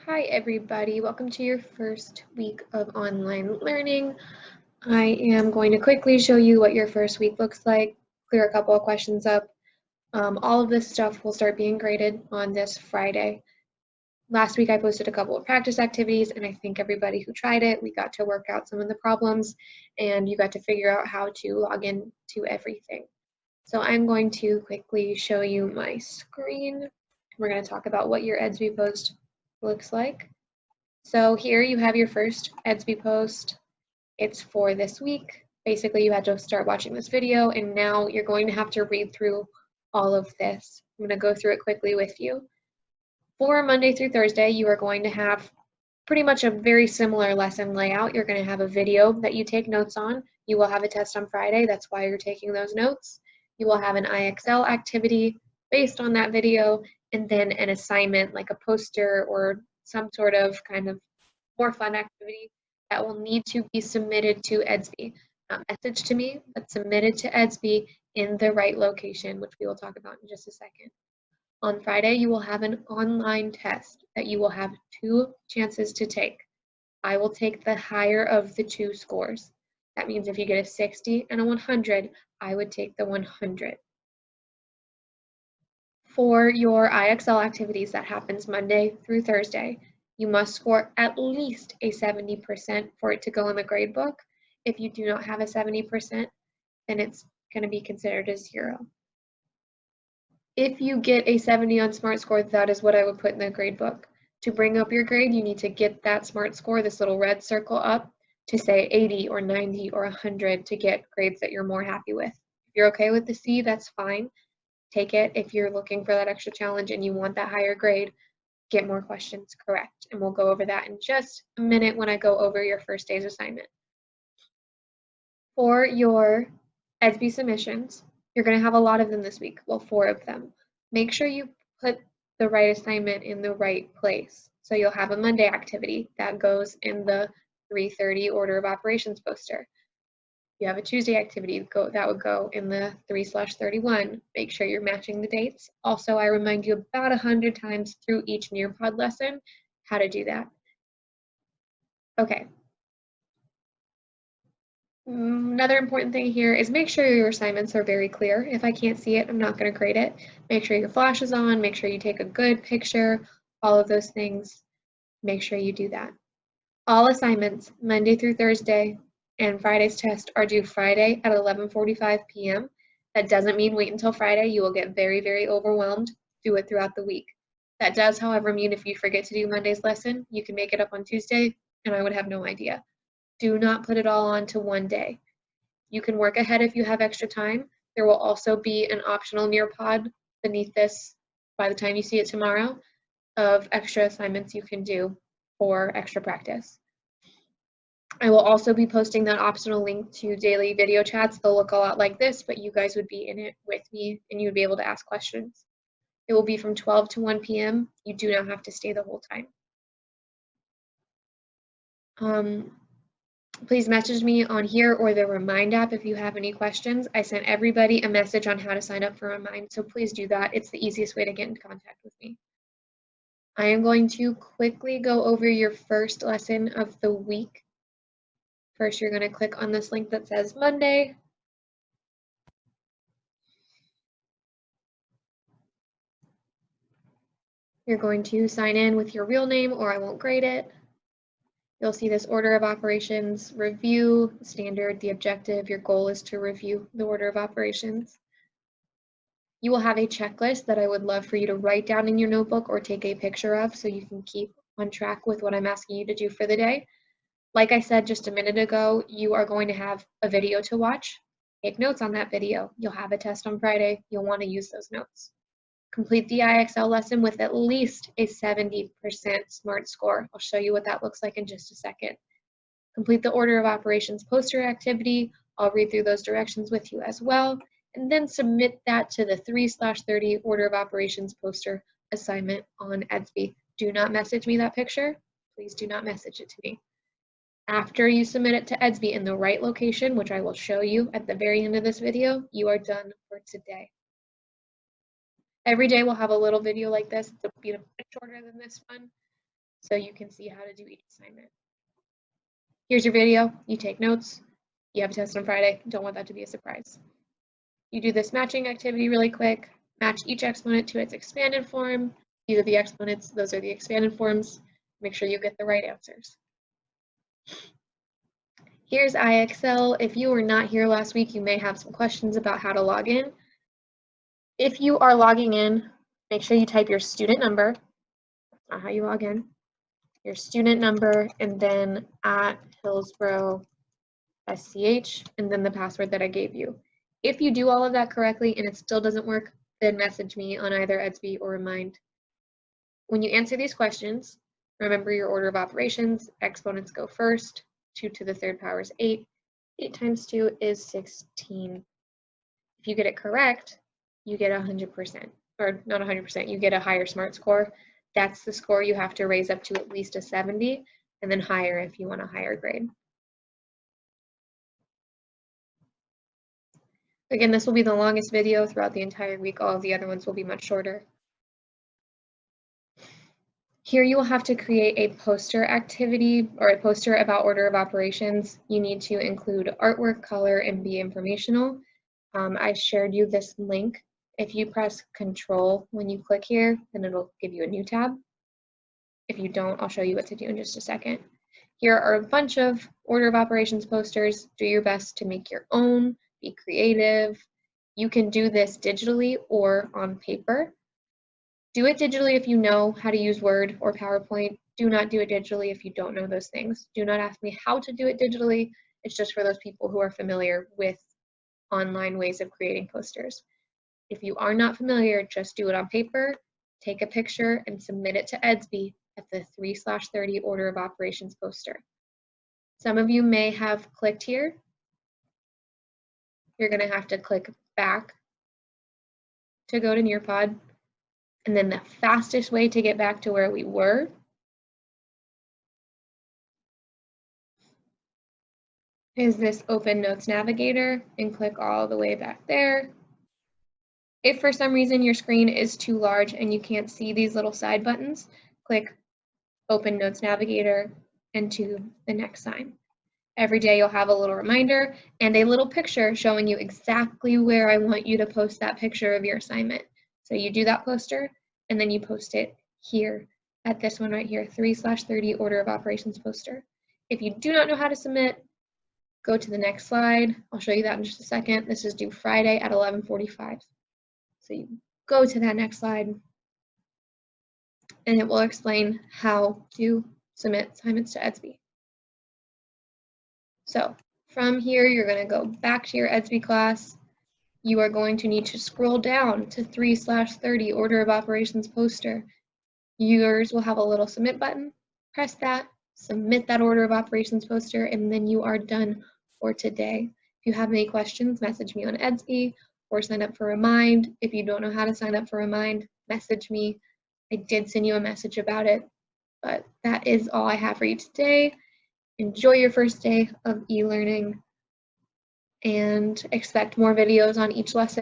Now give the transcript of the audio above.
Hi everybody, welcome to your first week of online learning. I am going to quickly show you what your first week looks like, clear a couple of questions up. All of this stuff will start being graded on this Friday. Last week I posted a couple of practice activities and I think everybody who tried it, we got to work out some of the problems and you got to figure out how to log in to everything. So I'm going to quickly show you my screen. We're going to talk about what your EDSB post looks like. So here you have your first EDSB post. It's for this week. Basically, you had to start watching this video, and now you're going to have to read through all of this. I'm going to go through it quickly with you. For Monday through Thursday, you are going to have pretty much a very similar lesson layout. You're going to have a video that you take notes on. You will have a test on Friday. That's why you're taking those notes. You will have an IXL activity based on that video, and then an assignment like a poster or some sort of kind of more fun activity that will need to be submitted to EDSB. Not messaged to me, but submitted to EDSB in the right location, which we will talk about in just a second. On Friday, you will have an online test that you will have 2 chances to take. I will take the higher of the 2 scores. That means if you get a 60 and a 100, I would take the 100. For your IXL activities, that happens Monday through Thursday, you must score at least a 70% for it to go in the grade book. If you do not have a 70%, then it's going to be considered a 0. If you get a 70 on SMART score, that is what I would put in the grade book. To bring up your grade, you need to get that SMART score, this little red circle up, to say 80 or 90 or 100 to get grades that you're more happy with. If you're okay with the C, that's fine. Take it. If you're looking for that extra challenge and you want that higher grade, get more questions correct. And we'll go over that in just a minute when I go over your first day's assignment. For your EDSB submissions, you're going to have a lot of them this week. Well, 4 of them. Make sure you put the right assignment in the right place. So you'll have a Monday activity that goes in the 3:30 order of operations poster. You have a Tuesday activity that would go in the 3/31. Make sure you're matching the dates. Also, I remind you about 100 times through each Nearpod lesson how to do that. Okay. Another important thing here is make sure your assignments are very clear. If I can't see it, I'm not going to grade it. Make sure your flash is on. Make sure you take a good picture. All of those things. Make sure you do that. All assignments, Monday through Thursday, and Friday's test are due Friday at 11:45 p.m. That doesn't mean wait until Friday. You will get very, very overwhelmed. Do it throughout the week. That does, however, mean if you forget to do Monday's lesson, you can make it up on Tuesday, and I would have no idea. Do not put it all onto one day. You can work ahead if you have extra time. There will also be an optional Nearpod beneath this by the time you see it tomorrow of extra assignments you can do for extra practice. I will also be posting that optional link to daily video chats. They'll look a lot like this, but you guys would be in it with me and you would be able to ask questions. It will be from 12 to 1 p.m. You do not have to stay the whole time. Please message me on here or the Remind app if you have any questions. I sent everybody a message on how to sign up for Remind, so please do that. It's the easiest way to get in contact with me. I am going to quickly go over your first lesson of the week. First, you're going to click on this link that says Monday. You're going to sign in with your real name or I won't grade it. You'll see this order of operations, review, standard, the objective. Your goal is to review the order of operations. You will have a checklist that I would love for you to write down in your notebook or take a picture of so you can keep on track with what I'm asking you to do for the day. Like I said just a minute ago, you are going to have a video to watch. Take notes on that video. You'll have a test on Friday. You'll want to use those notes. Complete the IXL lesson with at least a 70% SMART score. I'll show you what that looks like in just a second. Complete the order of operations poster activity. I'll read through those directions with you as well. And then submit that to the 3/30 order of operations poster assignment on EDSB. Do not message me that picture. Please do not message it to me. After you submit it to EDSB in the right location, which I will show you at the very end of this video, you are done for today. Every day we'll have a little video like this. It'll be a bit shorter than this one. so you can see how to do each assignment. Here's your video, you take notes, you have a test on Friday, don't want that to be a surprise. You do this matching activity really quick, match each exponent to its expanded form. These are the exponents, those are the expanded forms. Make sure you get the right answers. Here's IXL. If you were not here last week, you may have some questions about how to log in. If you are logging in, make sure you type your student number. That's not how you log in. Your student number, and then at Hillsborough SCH, and then the password that I gave you. If you do all of that correctly and it still doesn't work, then message me on either Edsby or Remind. When you answer these questions, remember your order of operations. Exponents go first. 2 to the third power is 8. 8 times 2 is 16. If you get it correct, you get 100%, or not 100%, you get a higher SMART score. That's the score you have to raise up to at least a 70, and then higher if you want a higher grade. Again, this will be the longest video throughout the entire week. All of the other ones will be much shorter. Here you will have to create a poster activity or a poster about order of operations. You need to include artwork, color, and be informational. I shared you this link. If you press Control when you click here, then it'll give you a new tab. If you don't, I'll show you what to do in just a second. Here are a bunch of order of operations posters. Do your best to make your own, be creative. You can do this digitally or on paper. Do it digitally if you know how to use Word or PowerPoint. Do not do it digitally if you don't know those things. Do not ask me how to do it digitally. It's just for those people who are familiar with online ways of creating posters. If you are not familiar, just do it on paper, take a picture, and submit it to Edsby at the 3/30 order of operations poster. Some of you may have clicked here. You're going to have to click back to go to Nearpod. And then the fastest way to get back to where we were is this Open Notes Navigator, and click all the way back there. If for some reason your screen is too large and you can't see these little side buttons, click Open Notes Navigator and to the next sign. Every day you'll have a little reminder and a little picture showing you exactly where I want you to post that picture of your assignment. So you do that poster and then you post it here at this one right here, 3/30 order of operations poster. If you do not know how to submit, go to the next slide. I'll show you that in just a second. This is due Friday at 11:45. So you go to that next slide and it will explain how to submit assignments to Edsby. So from here, you're going to go back to your Edsby class. You are going to need to scroll down to 3/30 order of operations poster. Yours will have a little submit button. Press that, submit that order of operations poster, and then you are done for today. If you have any questions, message me on Edsby or sign up for Remind. If you don't know how to sign up for Remind, message me. I did send you a message about it, but that is all I have for you today. Enjoy your first day of e-learning and expect more videos on each lesson.